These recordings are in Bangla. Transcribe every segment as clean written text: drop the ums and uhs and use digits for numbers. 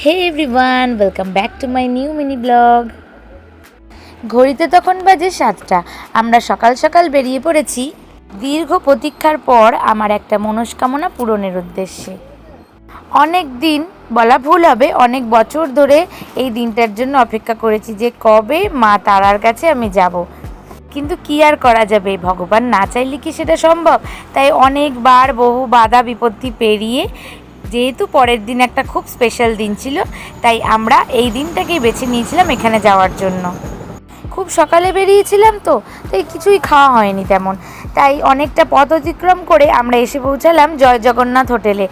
Hey everyone, welcome back to my new mini blog. ঘড়িতে তখন বাজে 7টা। আমরা সকাল সকাল বেরিয়ে পড়েছি দীর্ঘ প্রতীক্ষার পর আমার একটা মনস্কামনা পূরণের উদ্দেশ্যে। অনেক দিন বলা ভুল হবে, অনেক বছর ধরে এই দিনটার জন্য অপেক্ষা করেছি যে কবে মা তারার কাছে আমি যাব। কিন্তু কি আর করা যাবে, ভগবান না চাইলে কি সেটা সম্ভব? তাই অনেকবার বহু বাধা বিপত্তি পেরিয়ে, যেহেতু পরের দিন একটা খুব স্পেশাল দিন ছিল, তাই আমরা এই দিনটাকেই বেছে নিয়েছিলাম এখানে যাওয়ার জন্য। খুব সকালে বেরিয়েছিলাম তো, তাই কিছুই খাওয়া হয়নি তেমন। তাই অনেকটা পথ অতিক্রম করে আমরা এসে পৌঁছালাম জয় জগন্নাথ হোটেলে।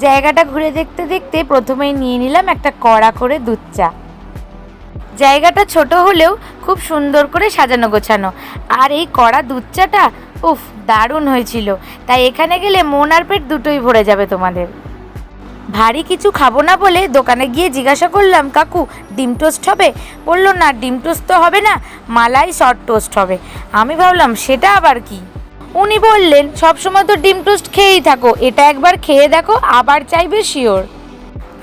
জায়গাটা ঘুরে দেখতে দেখতে প্রথমেই নিয়ে নিলাম একটা কড়া করে দুধ চা। জায়গাটা ছোট হলেও খুব সুন্দর করে সাজানো গোছানো, আর এই কড়া দুধ চাটা উফ, দারুণ হয়েছিল। তাই এখানে গেলে মন আর পেট দুটোই ভরে যাবে তোমাদের। ভারী কিছু খাবো না বলে দোকানে গিয়ে জিজ্ঞাসা করলাম, কাকু ডিম টোস্ট হবে? বললো না, ডিম টোস্ট তো হবে না, মালাই শর্ট টোস্ট হবে। আমি ভাবলাম সেটা আবার কি। উনি বললেন, সবসময় তো ডিম টোস্ট খেয়েই থাকো, এটা একবার খেয়ে দেখো, আবার চাইবে শিওর।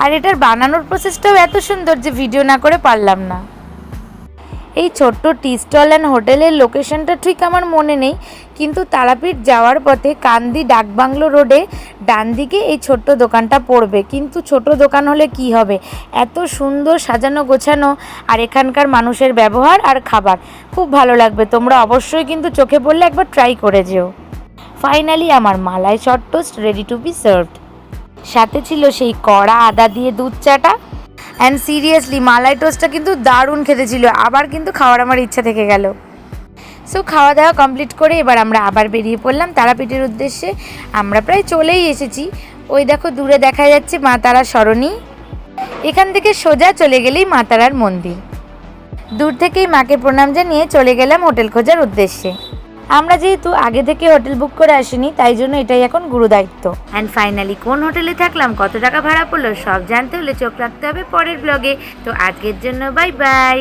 আর এটার বানানোর প্রসেসটাও এত সুন্দর যে ভিডিও না করে পারলাম না। এই ছোট্ট টি স্টল অ্যান্ড হোটেলের লোকেশনটা ঠিক আমার মনে নেই, কিন্তু তারাপীঠ যাওয়ার পথে কান্দি ডাকবাংলো রোডে ডান দিকে এই ছোট্ট দোকানটা পড়বে। কিন্তু ছোট দোকান হলে কি হবে, এত সুন্দর সাজানো গোছানো, আর এখানকার মানুষের ব্যবহার আর খাবার খুব ভালো লাগবে। তোমরা অবশ্যই কিন্তু চোখে পড়লে একবার ট্রাই করে যেও। ফাইনালি আমার malai short toast ready to be served. সাথে ছিল সেই কড়া আদা দিয়ে দুধ চাটা। অ্যান্ড সিরিয়াসলি মালাই টোস্টটা কিন্তু দারুণ খেতে ছিল, আবার কিন্তু খাওয়ার আমার ইচ্ছা থেকে গেল। সো খাওয়া দাওয়া কমপ্লিট করে এবার আমরা আবার বেরিয়ে পড়লাম তারাপীঠের উদ্দেশ্যে। আমরা প্রায় চলেই এসেছি। ওই দেখো দূরে দেখা যাচ্ছে মা তারা সরণি। এখান থেকে সোজা চলে গেলেই মা তারার মন্দির। দূর থেকেই মাকে প্রণাম জানিয়ে চলে গেলাম হোটেল খোঁজার উদ্দেশ্যে। আমরা যেহেতু আগে থেকে হোটেল বুক করে আসিনি, তাই জন্য এটাই এখন গুরুদায়িত্ব। অ্যান্ড ফাইনালি কোন হোটেলে থাকলাম, কত টাকা ভাড়া পড়লো, সব জানতে হলে চোখ রাখতে হবে পরের ব্লগে। তো আজকের জন্য বাই বাই।